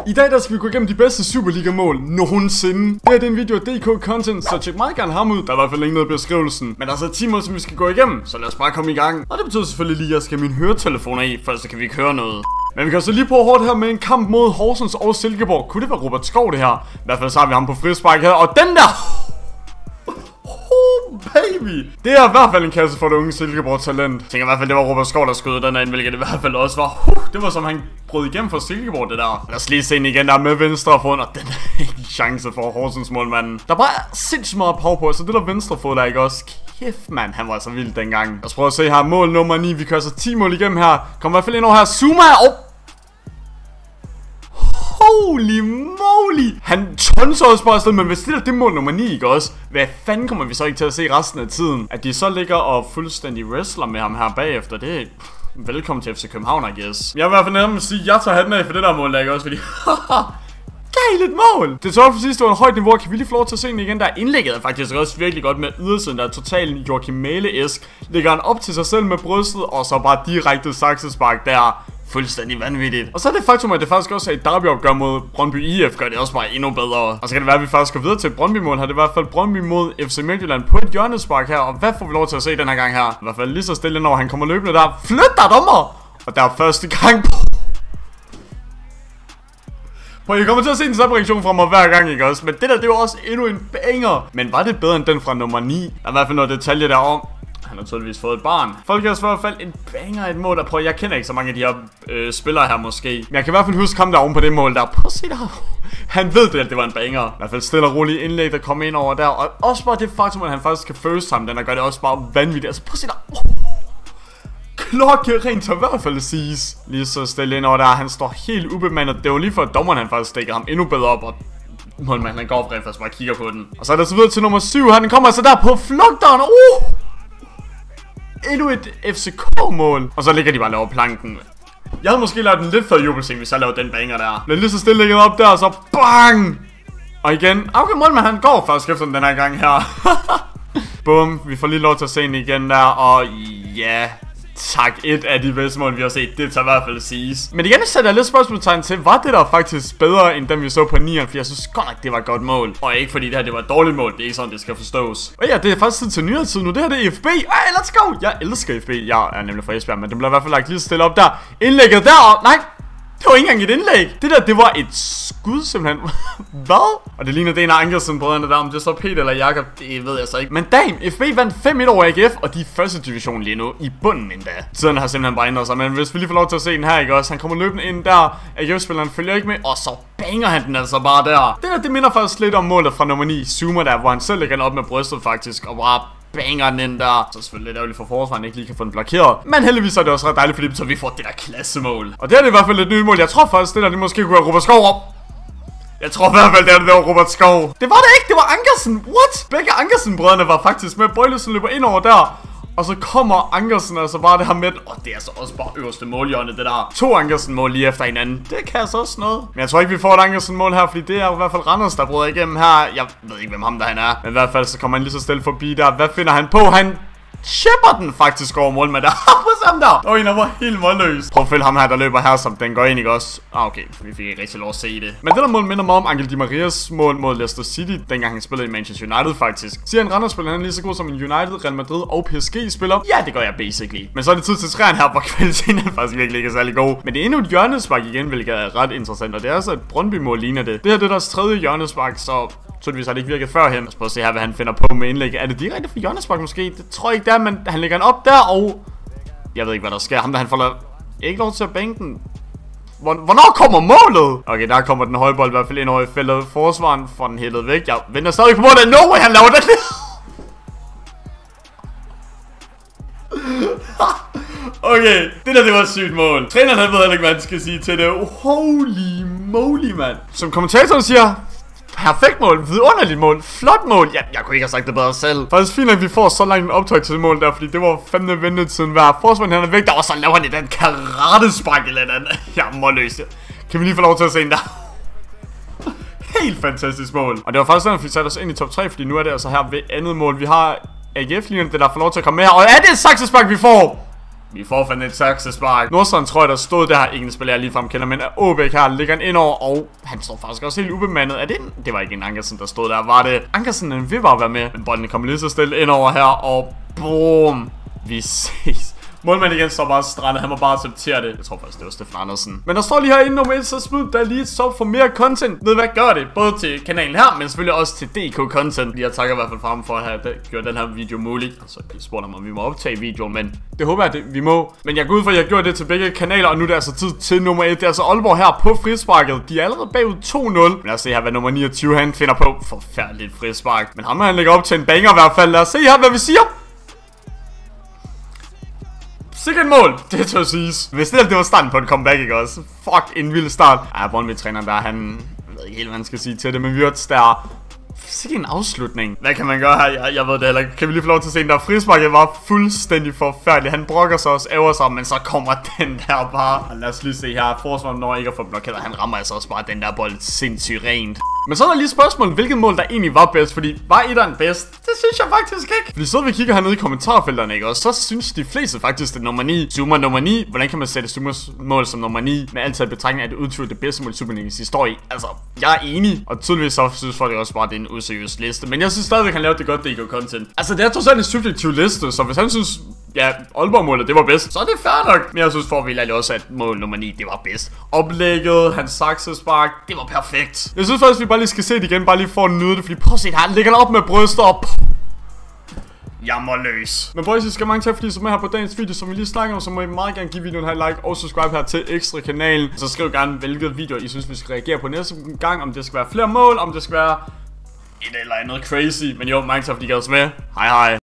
I dag der skal vi gå igennem de bedste Superliga-mål nogensinde. Det her det er en video af DK Content, så tjek meget gerne ham ud. Der er i hvert fald link nede i beskrivelsen. Men der er så 10 mål, som vi skal gå igennem, så lad os bare komme i gang. Og det betyder selvfølgelig lige, at jeg skal have mine høretelefoner i, for så kan vi ikke høre noget. Men vi kan så lige prøve hårdt her med en kamp mod Horsens og Silkeborg. Kunne det være Robert Skov det her? I hvert fald så har vi ham på frispark her, og den der! Baby! Det er i hvert fald en kasse for det unge Silkeborg talent. Jeg tænker i hvert fald, det var Robert Skov, der skød den ind, hvilket det i hvert fald også var. Det var som han brød igennem for Silkeborg, det der. Lad os lige se den igen, der er med venstre fod, og den er ikke en chance for Horsens målmanden. Der er bare sindssygt meget power på, så det der venstre fod der ikke også. Kæft mand, han var så vild dengang. Lad os prøve at se her, mål nummer 9. Vi kører så 10 mål igennem her. Kom i hvert fald ind over her. Zuma! Holy moly! Han tonser også bare afsted, men hvis det er det mål nummer 9, ikke også? Hvad fanden kommer vi så ikke til at se resten af tiden? At de så ligger og fuldstændig wrestler med ham her bagefter, det er... Velkommen til FC København, I guess. Jeg vil i hvert fald nærmest sige, at jeg tager hatten af for det der mål, der ikke også? Fordi... Gejligt mål! Det tog for sidst, det var en højt niveau. Kan vi lige få lov til at se den igen? Der er indlægget er faktisk også virkelig godt med ydersiden. Der er totalt Joachim Mæhle-esk. Lægger han op til sig selv med brystet, og så bare direkte saksespark der. Fuldstændig vanvittigt. Og så er det faktum, at det faktisk også er et derbyopgør mod Brøndby IF, gør det også bare endnu bedre. Og så kan det være, at vi faktisk går videre til et Brøndby-mål her. Det er i hvert fald Brøndby mod FC Midtjylland på et hjørnespark her. Og hvad får vi lov til at se den her gang her? I hvert fald lige så stille, når han kommer løbende der. Flyt dig, dommer! Og der er første gang på. Jeg kommer til at se en samme reaktion fra mig hver gang, ikke også? Men det der, det var også endnu en banger. Men var det bedre end den fra nummer 9? Der er i hvert fald noget detalje derom. Han har tydeligvis fået et barn. Folk har i hvert fald en banger et mål der på. Jeg kender ikke så mange af de her spillere her måske. Men jeg kan i hvert fald huske ham der oven på det mål der. Prøv at se der. Han ved det, at det var en banger. I hvert fald stille og roligt indlæg, der kom ind over der. Og også bare det faktum, at han faktisk kan first ham. Den der gør det også bare vanvittigt. Altså prøv at se der. Klokkerent til i hvert fald siges. Lige så stille ind over der. Han står helt ubemandet. Det var lige for at dommeren han faktisk stikker ham endnu bedre op. Og målmanden han går op rent faktisk bare kigger på den. Og så er der så videre til nummer 7. Han kommer altså der på flugteren. Endnu et FCK-mål. Og så ligger de bare over planken. Jeg havde måske lavet den lidt før jubelscene, hvis jeg lavede den banger der. Men lige så stille ligger op der, og så BANG! Og igen, okay, målmand han går faktisk efter den her gang her. Bum, vi får lige lov til at se den igen der, og ja... Tak, et af de bedste mål, vi har set. Det tager i hvert fald at siges. Men igen, sætter jeg lidt spørgsmålstegn til, var det der faktisk bedre, end dem vi så på 9'eren? For jeg synes godt nok, det var et godt mål. Og ikke fordi det her, det var et dårligt mål. Det er ikke sådan, det skal forstås. Og ja, det er faktisk tid til nyere tid nu. Det her, det er FB. Hey, let's go! Jeg elsker FB. Jeg er nemlig fra Esbjerg, men det bliver i hvert fald lagt lige stille op der. Indlægget der, og nej! Det var ikke engang et indlæg. Det der, det var et skud simpelthen. Hvad? Og det ligner det en af Ankersen-brødrene der. Om det så Peter eller Jakob, det ved jeg så ikke. Men damn, FB vandt 5-1 over AGF, og de er første division lige nu. I bunden endda. Tiden har simpelthen bare ændret sig. Men hvis vi lige får lov til at se den her, ikke også? Han kommer løbende ind der. AGF-spilleren følger ikke med, og så banger han den altså bare der. Det der, det minder faktisk lidt om målet fra nummer 9. Zuma der, hvor han selv lægger den op med brystet faktisk, og bare banger den ind der. Så selvfølgelig lidt ærgerligt for forsvaren ikke lige kan få den blokeret. Men heldigvis er det også ret dejligt, fordi så vi får det der klassemål. Og det er det i hvert fald et nyt mål. Jeg tror faktisk, det der det måske kunne være Robert Skov op. Jeg tror i hvert fald, det var Robert Skov. Det var det ikke, det var Ankersen. What? Begge Ankersen-brødrene var faktisk med. Bøjlesen løber ind over der. Og så kommer Ankersen altså bare det her med. Og det er så også bare øverste målhjørne, det der. 2 Ankersen-mål lige efter hinanden. Det kan altså også noget. Men jeg tror ikke, vi får et Ankersen-mål her, fordi det er i hvert fald Randers, der bryder igennem her. Jeg ved ikke, hvem ham der han er. Men i hvert fald, så kommer han lige så stille forbi der. Hvad finder han på? Han chipper den faktisk over målmand der. Prøv sammen der. Og en var helt målløs. Prøv at følge ham her, der løber her, som den går ind, ikke også? Okay, vi fik ikke rigtig lov at se det. Men det der mål minder mig om Angel Di Marias mål mod Leicester City, dengang han spillede i Manchester United faktisk. Siger en Randers-spiller, han er lige så god som en United, Real Madrid og PSG-spiller. Ja, det gør jeg basically. Men så er det tid til træerne her, hvor kvaliteten er faktisk virkelig ikke særlig god. Men det er endnu et hjørnespark igen, hvilket er ret interessant. Og det er altså et Brøndby-mål ligner det. Det her det er deres 3. hjørnespark, så tydeligvis har det ikke virket førhen. Lad os prøve at se her, hvad han finder på med indlæg. Er det direkte for hjørnespark måske? Det tror jeg ikke, det er, men han lægger den op der, og jeg ved ikke, hvad der sker. Ham der, han får ikke lov til at bænke den. Hvornår kommer målet? Okay, der kommer den høje bold i hvert fald ind over i feltet. Forsvaren får den hættet væk. Jeg venter stadig på målet. No way, han laver den. Okay, det der, det var et sygt mål. Træneren, han ved heller ikke, hvad han skal sige til det. Holy moly, mand. Som kommentatoren siger, perfekt mål, vidunderligt mål, flot mål. Jeg kunne ikke have sagt det bedre selv. Faktisk fint, at vi får så langt en optøj til det mål der, fordi det var fandme ventetiden hver. Forsvaren han er væk der, og så laver han den karatespark eller andet. Jeg er målløs. Kan vi lige få lov til at se den der? Helt fantastisk mål. Og det var faktisk sådan, at vi satte os ind i top 3, fordi nu er det altså her ved andet mål. Vi har AGF-linjen, det der får lov til at komme med her. Og er det et saksespark, vi får? Vi får fandt et saksespark. Nordstrand tror jeg, der stod der. Ingen spiller jeg ligefrem kender, men Åbæk her ligger han indover, og han står faktisk også helt ubemandet. Er det en? Det var ikke en Ankersen, der stod der. Var det Ankersen, den vil bare være med. Men bolden kommer lige så stille indover her, og boom. Vi ses. Målmand igen står bare strandet, han må bare acceptere det. Jeg tror faktisk, det var Steffen Andersen. Men der står lige herinde nummer 1, så smid der lige et sub for mere content. Ved hvad, gør det. Både til kanalen her, men selvfølgelig også til DK Content. Jeg takker i hvert fald for ham for at have gjort den her video mulig. Og så spurgte han mig, om vi må optage videoen, men det håber jeg, vi må. Men jeg går ud for, at jeg gjorde det til begge kanaler, og nu er det altså tid til nummer 1. Det er altså Aalborg her på frisparket. De er allerede bagud 2-0. Men lad os se her, hvad nummer 29 han finder på. Forfærdeligt frispark. Men ham han lægger op til en banger i hvert fald. Lad os se her, hvad vi siger. Sikkert mål, det tør siges. Hvis det var starten på en comeback, ikke også? Fuck, en vild start. Ja, Brøndby-træneren der, han ved ikke helt, hvad han skal sige til det, men Wirtz der... Sikke en afslutning. Hvad kan man gøre her? Jeg ved det heller ikke. Kan vi lige få lov til at se den der frisparket var fuldstændig forfærdelig. Han brokker sig også, æver sig, men så kommer den der bare. Og lad os lige se her. Forsvaret når ikke at få blokeret. Han rammer altså også bare den der bold sindssygt rent. Men så er der lige spørgsmålet, hvilket mål der egentlig var bedst. Fordi var etteren bedst? Det synes jeg faktisk ikke. Fordi så vi kigger hernede i kommentarfelterne, ikke? Og så synes de fleste faktisk, det er nummer 9. Zuma nummer 9. Hvordan kan man sætte Zumas mål som nummer 9? Med altid betragtning af det udtryk det bedste mål i Superligaens historie. Altså, jeg er enig. Og tydeligvis så synes folk også bare, det er en useriøs liste. Men jeg synes stadigvæk, han laver det godt DK Content. Altså, det er trods alt en subjektiv liste. Så hvis han synes, ja, Aalborg-målet, det var bedst, så er det fair nok. Men jeg synes for vildt også, at mål nummer 9, det var bedst. Oplægget, hans saksespark, det var perfekt. Jeg synes faktisk, vi bare lige skal se det igen, bare lige for at nyde det. Fordi prøv at se det her, han ligger op med bryster op. Jammerløs. Men boys, I skal mange tak, fordi I så med her på dagens video, som vi lige snakker om. Så må I meget gerne give videoen her like og subscribe her til Ekstra kanalen. Så skriv gerne, hvilke videoer I synes, vi skal reagere på næste gang. Om det skal være flere mål, om det skal være et eller andet crazy. Men jo, mange tak, fordi I gad os med. Hej hej.